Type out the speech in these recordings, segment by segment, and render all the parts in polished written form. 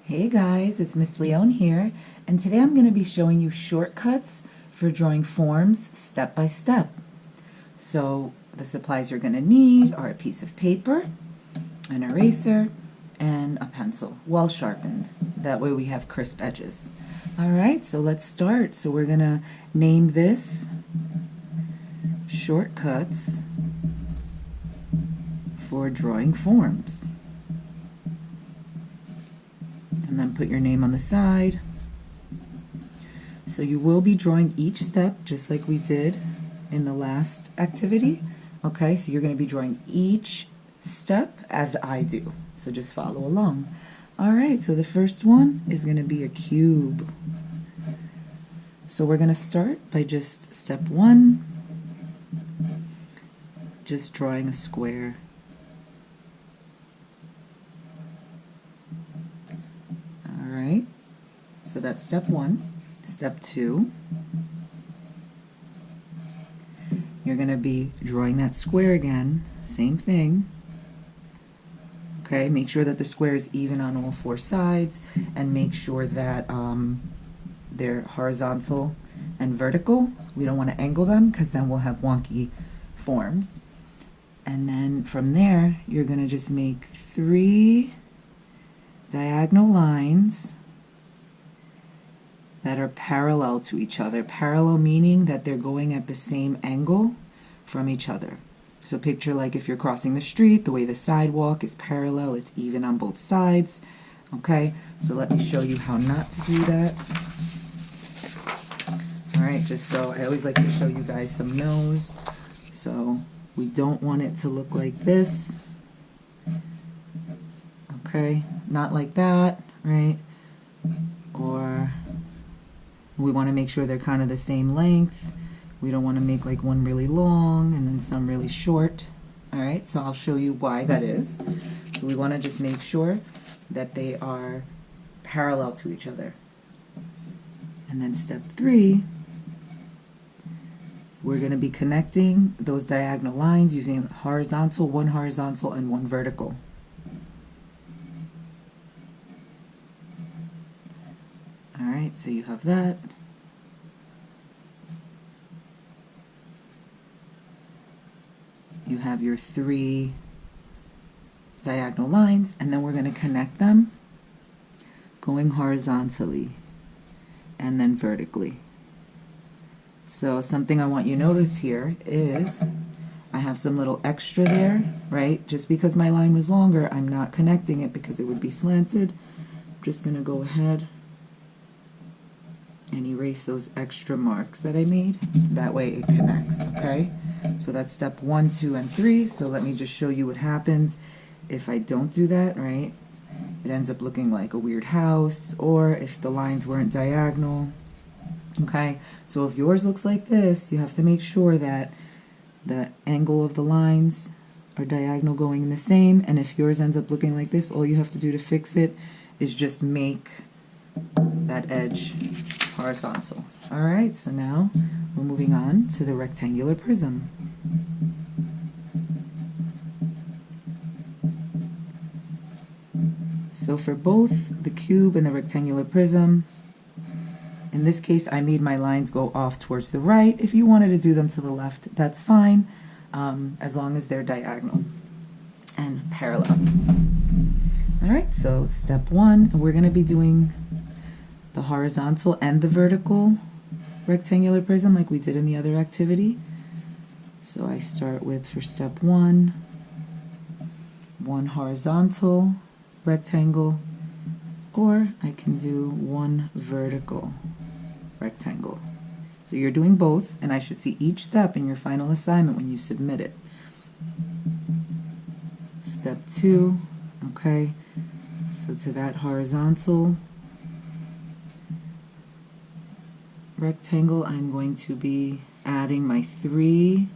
Hey guys, it's Miss Leone here, and today I'm going to be showing you shortcuts for drawing forms step by step. So the supplies you're going to need are a piece of paper, an eraser, and a pencil, well sharpened. That way we have crisp edges. Alright, so let's start. So we're going to name this Shortcuts for Drawing Forms. And then put your name on the side. So you will be drawing each step just like we did in the last activity. Okay, so you're going to be drawing each step as I do. So just follow along. Alright, so the first one is going to be a cube. So we're going to start by just step one, just drawing a square. Alright, so that's step one. Step two, you're going to be drawing that square again, same thing. Okay, make sure that the square is even on all four sides, and make sure that they're horizontal and vertical. We don't want to angle them because then we'll have wonky forms. And then from there, you're going to just make 3 diagonal lines that are parallel to each other. Parallel meaning that they're going at the same angle from each other. So picture like if you're crossing the street, the way the sidewalk is parallel, it's even on both sides. Okay, so let me show you how not to do that. Alright, just so I always like to show you guys some no's. So we don't want it to look like this. Okay, not like that, right? Or we want to make sure they're kind of the same length. We don't want to make like one really long and then some really short. Alright, so I'll show you why that is. So we want to just make sure that they are parallel to each other. And then step 3, we're going to be connecting those diagonal lines using one horizontal and one vertical. Alright, so you have that. You have your 3 diagonal lines, and then we're going to connect them going horizontally and then vertically. So something I want you to notice here is I have some little extra there, right? Just because my line was longer, I'm not connecting it because it would be slanted. I'm just going to go ahead and erase those extra marks that I made. That way it connects, okay? So that's step 1, 2, and 3. So let me just show you what happens if I don't do that, right? It ends up looking like a weird house, or if the lines weren't diagonal. Okay, so if yours looks like this, you have to make sure that the angle of the lines are diagonal going in the same, and if yours ends up looking like this, all you have to do to fix it is just make that edge horizontal. Alright, so now we're moving on to the rectangular prism. So for both the cube and the rectangular prism, in this case I made my lines go off towards the right. If you wanted to do them to the left, that's fine, as long as they're diagonal and parallel. Alright, so step 1, we're going to be doing the horizontal and the vertical rectangular prism like we did in the other activity. So I start with, for step 1, 1 horizontal rectangle, or I can do 1 vertical rectangle. So you're doing both, and I should see each step in your final assignment when you submit it. Step 2, okay, so to that horizontal rectangle, I'm going to be adding my 3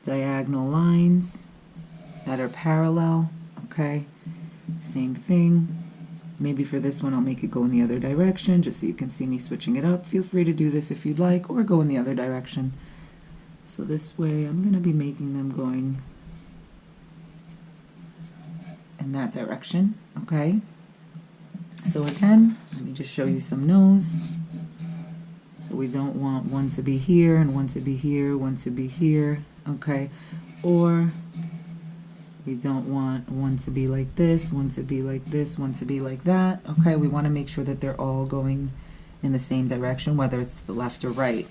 diagonal lines that are parallel, okay, same thing. Maybe for this one I'll make it go in the other direction just so you can see me switching it up. Feel free to do this if you'd like, or go in the other direction. So this way I'm going to be making them going in that direction, okay? So again, let me just show you some no's. So we don't want one to be here and one to be here, one to be here, okay? Or we don't want one to be like this, one to be like this, one to be like that, okay? We want to make sure that they're all going in the same direction, whether it's to the left or right.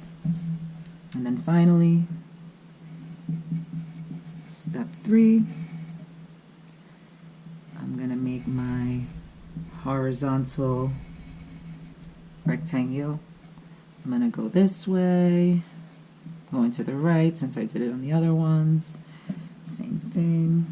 And then finally, step 3, I'm going to make my horizontal rectangle. I'm going to go this way, going to the right since I did it on the other ones. Same thing.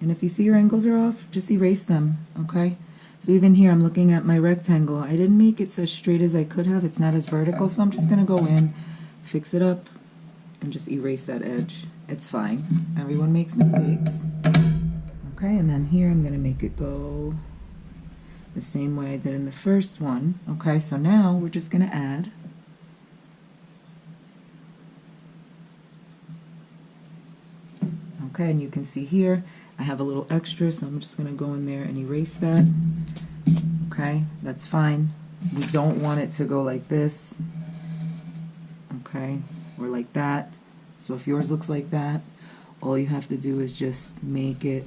And if you see your angles are off, just erase them, okay? So even here, I'm looking at my rectangle. I didn't make it as straight as I could have. It's not as vertical, so I'm just going to go in, fix it up, and just erase that edge. It's fine. Everyone makes mistakes. Okay, and then here I'm going to make it go the same way I did in the first one. Okay, so now we're just going to add. Okay, and you can see here I have a little extra, so I'm just going to go in there and erase that. Okay, that's fine. We don't want it to go like this, okay, or like that. So if yours looks like that, all you have to do is just make it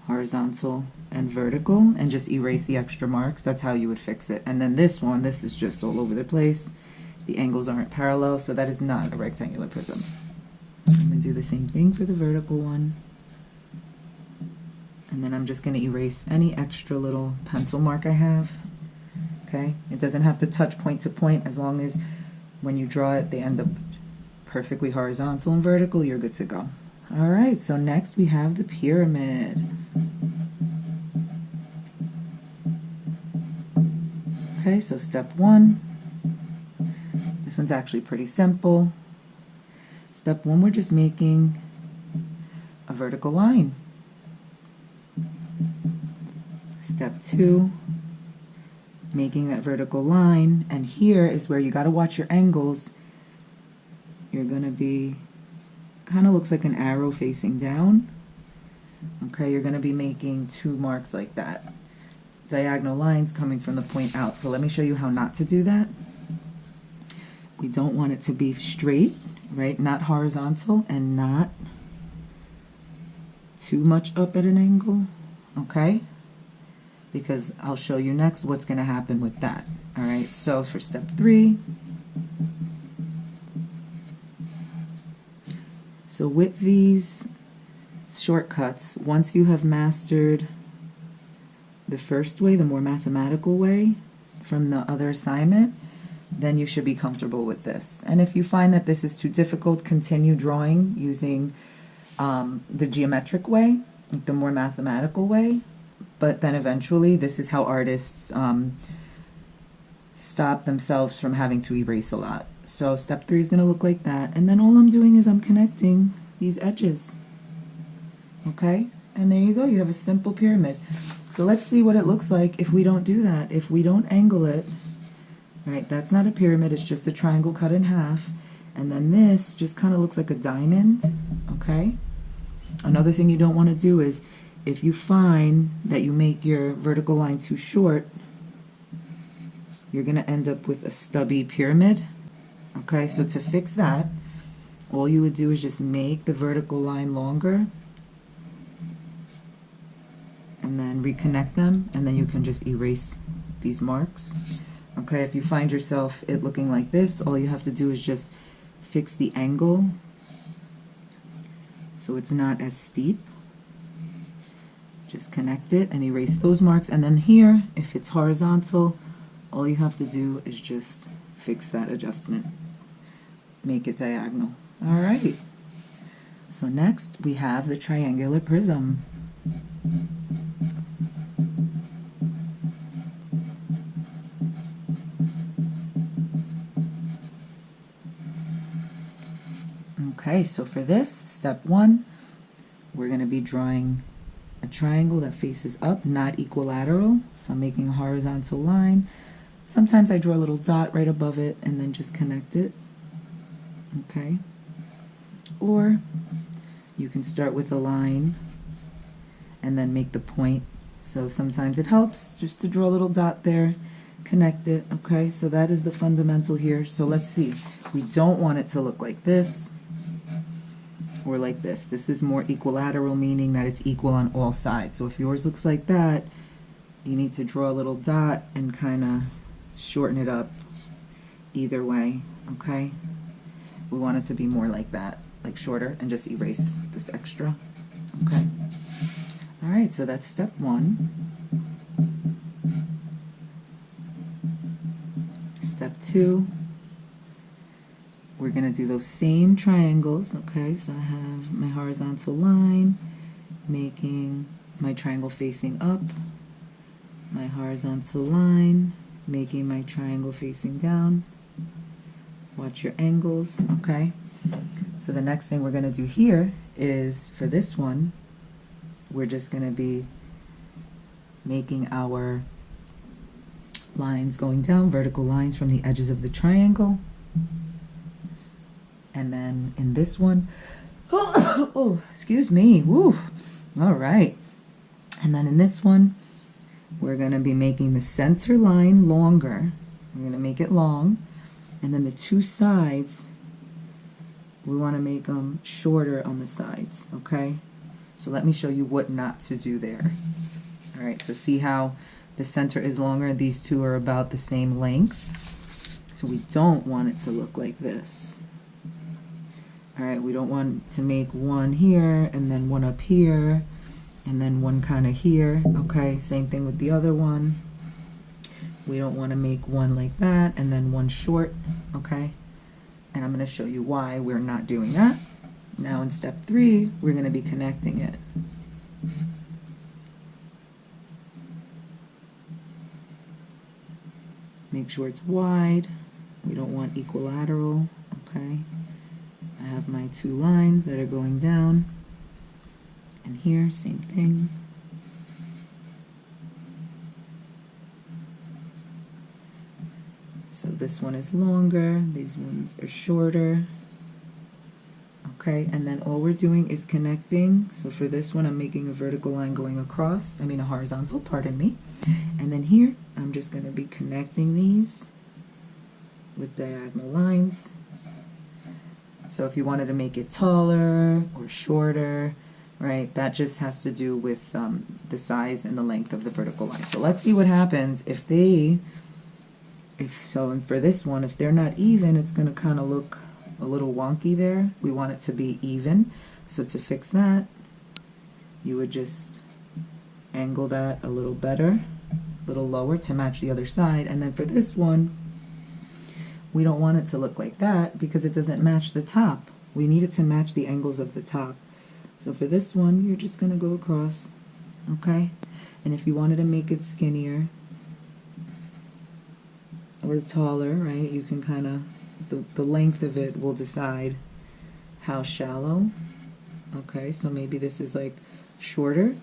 horizontal and vertical and just erase the extra marks. That's how you would fix it. And then this one, this is just all over the place. The angles aren't parallel, so that is not a rectangular prism. I'm going to do the same thing for the vertical one. And then I'm just going to erase any extra little pencil mark I have. Okay? It doesn't have to touch point to point, as long as when you draw it they end up perfectly horizontal and vertical, you're good to go. Alright, so next we have the pyramid. Okay, so step 1. This one's actually pretty simple. Step 1, we're just making a vertical line. Step 2, making that vertical line, and here is where you got to watch your angles. You're going to be, kind of looks like an arrow facing down. Okay, you're going to be making 2 marks like that. Diagonal lines coming from the point out. So let me show you how not to do that. We don't want it to be straight, right? Not horizontal and not too much up at an angle, okay? Because I'll show you next what's going to happen with that. All right, so for step 3, so with these shortcuts, once you have mastered the first way, the more mathematical way from the other assignment, then you should be comfortable with this. And if you find that this is too difficult, continue drawing using the geometric way, the more mathematical way. But then eventually, this is how artists stop themselves from having to erase a lot. So step 3 is going to look like that. And then all I'm doing is I'm connecting these edges. Okay? And there you go. You have a simple pyramid. So let's see what it looks like if we don't do that. If we don't angle it, right, that's not a pyramid. It's just a triangle cut in half. And then this just kind of looks like a diamond. Okay? Another thing you don't want to do is, if you find that you make your vertical line too short, you're going to end up with a stubby pyramid. Okay, so to fix that, all you would do is just make the vertical line longer and then reconnect them, and then you can just erase these marks. Okay, if you find yourself it looking like this, all you have to do is just fix the angle so it's not as steep. Just connect it and erase those marks, and then here, if it's horizontal, all you have to do is just fix that adjustment. Make it diagonal. Alright, so next we have the triangular prism. Okay, so for this, step 1, we're going to be drawing a triangle that faces up, not equilateral. So I'm making a horizontal line. Sometimes I draw a little dot right above it and then just connect it. Okay. Or you can start with a line and then make the point. So sometimes it helps just to draw a little dot there, connect it, okay? So that is the fundamental here. So let's see. We don't want it to look like this or like this. This is more equilateral, meaning that it's equal on all sides. So if yours looks like that, you need to draw a little dot and kind of shorten it up either way, okay? We want it to be more like that, like shorter, and just erase this extra, okay? All right, so that's step one. Step two, we're going to do those same triangles, okay? So I have my horizontal line making my triangle facing up, my horizontal line making my triangle facing down. Watch your angles, okay? So the next thing we're going to do here is, for this one, we're just going to be making our lines going down, vertical lines from the edges of the triangle. And then in this one, oh, excuse me, woo, all right. And then in this one, we're going to be making the center line longer. We're going to make it long. And then the two sides, we want to make them shorter on the sides, okay? So let me show you what not to do there. All right, so see how the center is longer, these two are about the same length. So we don't want it to look like this. All right, we don't want to make one here and then one up here and then one kind of here, okay? Same thing with the other one. We don't want to make one like that and then one short, okay? And I'm going to show you why we're not doing that. Now in step three, we're going to be connecting it. Make sure it's wide. We don't want equilateral, okay? I have my two lines that are going down. And here, same thing. So this one is longer, these ones are shorter. Okay, and then all we're doing is connecting. So for this one, I'm making a vertical line going across, a horizontal, pardon me. And then here, I'm just going to be connecting these with diagonal lines. So if you wanted to make it taller or shorter, right, that just has to do with the size and the length of the vertical line. So let's see what happens if and for this one, if they're not even, it's going to kind of look a little wonky there. We want it to be even. So to fix that, you would just angle that a little better, a little lower to match the other side. And then for this one, we don't want it to look like that because it doesn't match the top. We need it to match the angles of the top. So for this one, you're just going to go across, okay? And if you wanted to make it skinnier or taller, right, you can kind of, the length of it will decide how shallow. Okay, so maybe this is like shorter.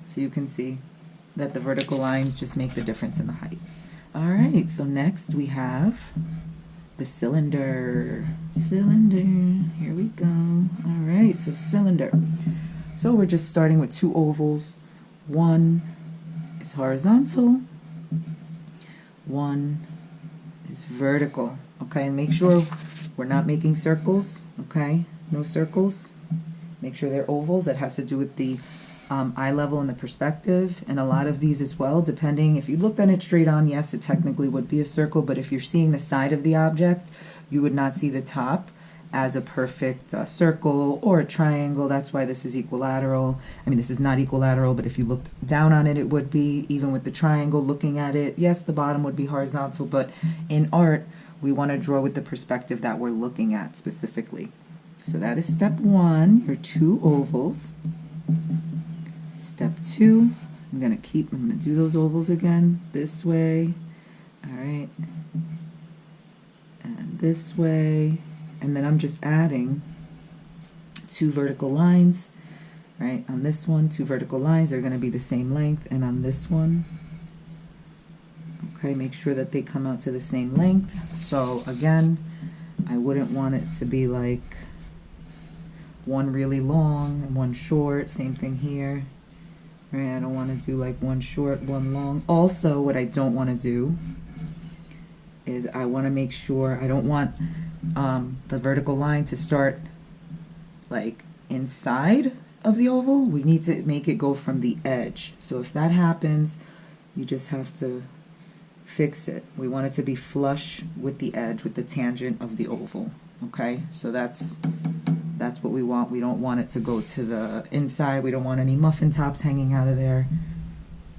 So you can see that the vertical lines just make the difference in the height. All right, so next we have the cylinder. Cylinder, here we go. All right, so cylinder. So we're just starting with two ovals. One is horizontal, one is vertical, okay? And make sure we're not making circles, okay? No circles. Make sure they're ovals. That has to do with the eye level and the perspective, and a lot of these as well, depending. If you looked at it straight on, yes, it technically would be a circle, but if you're seeing the side of the object, you would not see the top as a perfect circle or a triangle. That's why this is equilateral. This is not equilateral, but if you looked down on it, it would be. Even with the triangle, looking at it, yes, the bottom would be horizontal, but in art, we want to draw with the perspective that we're looking at specifically. So that is step one, your two ovals. Step two, I'm going to do those ovals again, this way, all right, and this way. And then I'm just adding two vertical lines, right? On this one, two vertical lines, they're going to be the same length. And on this one, okay, make sure that they come out to the same length. So again, I wouldn't want it to be like one really long and one short. Same thing here. Right, I don't want to do like one short, one long. Also, what I don't want to do is I want to make sure I don't want the vertical line to start like inside of the oval. We need to make it go from the edge. So if that happens, you just have to fix it. We want it to be flush with the edge, with the tangent of the oval. Okay, so that's what we want. We don't want it to go to the inside. We don't want any muffin tops hanging out of there.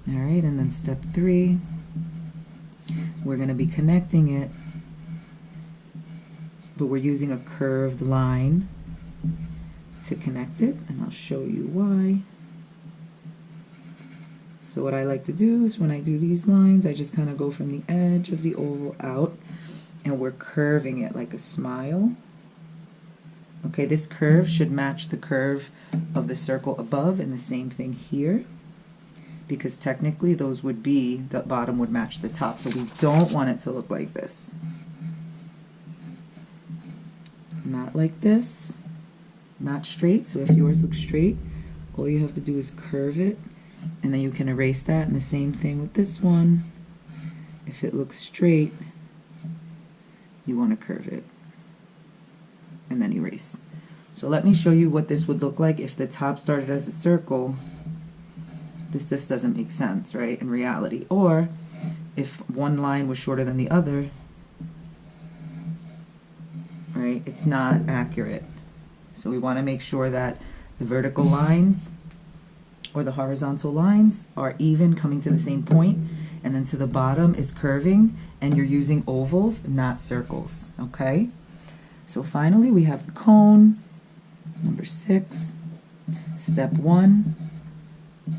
All right, and then step 3, we're going to be connecting it, but we're using a curved line to connect it, and I'll show you why. So what I like to do is when I do these lines, I just kind of go from the edge of the oval out, and we're curving it like a smile. Okay, this curve should match the curve of the circle above, and the same thing here, because technically those would be, the bottom would match the top, so we don't want it to look like this. Not like this, not straight. So if yours looks straight, all you have to do is curve it, and then you can erase that, and the same thing with this one. If it looks straight, you want to curve it and then erase. So let me show you what this would look like if the top started as a circle. This just doesn't make sense, right, in reality. Or if one line was shorter than the other, right, it's not accurate. So we want to make sure that the vertical lines or the horizontal lines are even, coming to the same point, and then to the bottom is curving, and you're using ovals, not circles. Okay, so finally we have the cone, number 6. Step 1,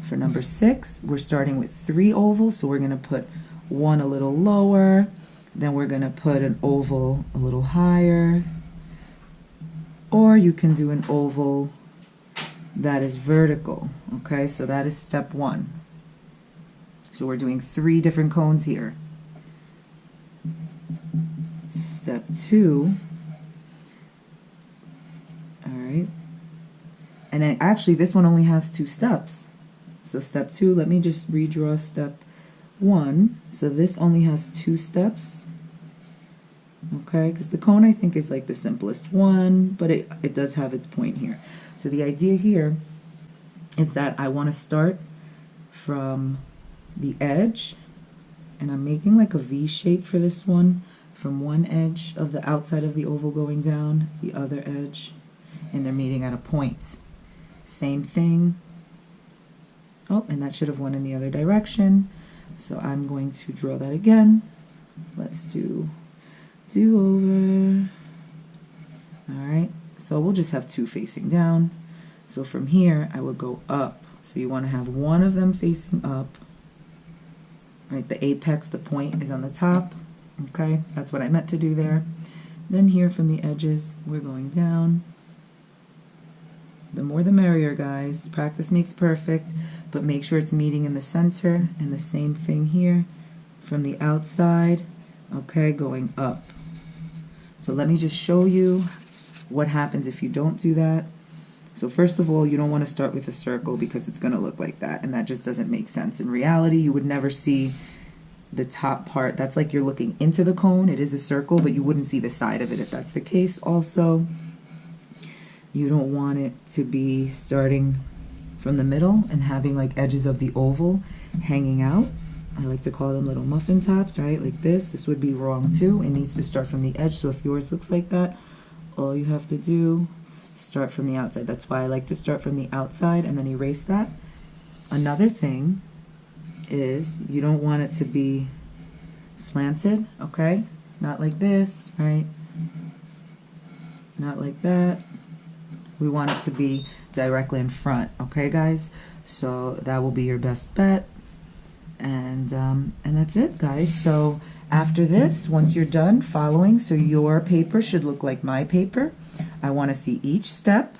for number 6, we're starting with 3 ovals, so we're going to put one a little lower, then we're going to put an oval a little higher, or you can do an oval that is vertical. Okay, so that is step 1. So we're doing 3 different cones here. Step 2, all right, and then actually this one only has 2 steps. So step 2, let me just redraw step 1. So this only has 2 steps. Okay, because the cone I think is like the simplest one, but it does have its point here. So the idea here is that I want to start from the edge, and I'm making like a V shape for this one, from one edge of the outside of the oval going down, the other edge, and they're meeting at a point. Same thing. Oh, and that should have went in the other direction. So I'm going to draw that again. Let's do over. All right, so we'll just have 2 facing down. So from here, I would go up. So you want to have one of them facing up. Right, the apex, the point is on the top. Okay, that's what I meant to do there. Then here from the edges, we're going down. The more the merrier, guys. Practice makes perfect, but make sure it's meeting in the center, and the same thing here from the outside, okay, going up. So let me just show you what happens if you don't do that. So first of all, you don't want to start with a circle because it's going to look like that, and that just doesn't make sense. In reality, you would never see the top part. That's like you're looking into the cone. It is a circle, but you wouldn't see the side of it if that's the case. Also, you don't want it to be starting from the middle and having like edges of the oval hanging out. I like to call them little muffin tops, right? Like this. This would be wrong too. It needs to start from the edge. So if yours looks like that, all you have to do is start from the outside. That's why I like to start from the outside and then erase that. Another thing is you don't want it to be slanted, okay? Not like this, right? Not like that. We want it to be directly in front, okay, guys? So that will be your best bet. And that's it, guys. So after this, once you're done following, so your paper should look like my paper. I want to see each step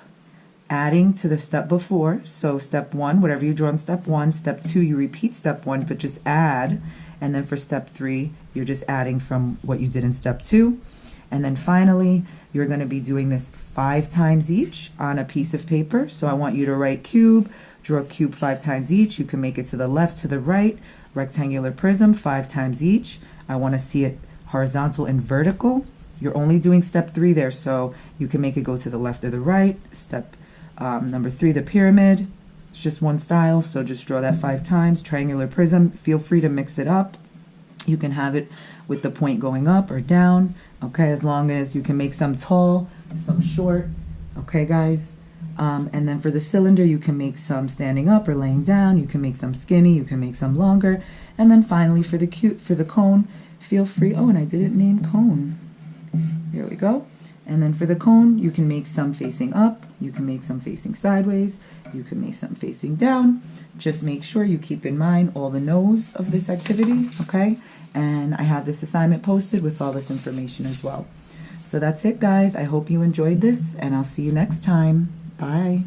adding to the step before. So step 1, whatever you draw in step 1. Step 2, you repeat step 1, but just add. And then for step 3, you're just adding from what you did in step 2. And then finally, you're going to be doing this 5 times each on a piece of paper. So I want you to write cube, draw a cube 5 times each. You can make it to the left, to the right. Rectangular prism 5 times each. I want to see it horizontal and vertical. You're only doing step 3 there, so you can make it go to the left or the right. Step number 3, the pyramid. It's just one style, so just draw that 5 times. Triangular prism, feel free to mix it up. You can have it with the point going up or down, okay, as long as you can make some tall, some short, okay, guys? And then for the cylinder, you can make some standing up or laying down. You can make some skinny, you can make some longer. And then finally for the cone, feel free, oh, and I didn't name cone. Here we go. And then for the cone, you can make some facing up, you can make some facing sideways, you can make some facing down. Just make sure you keep in mind all the no's of this activity, okay? And I have this assignment posted with all this information as well. So that's it, guys. I hope you enjoyed this, and I'll see you next time. Bye.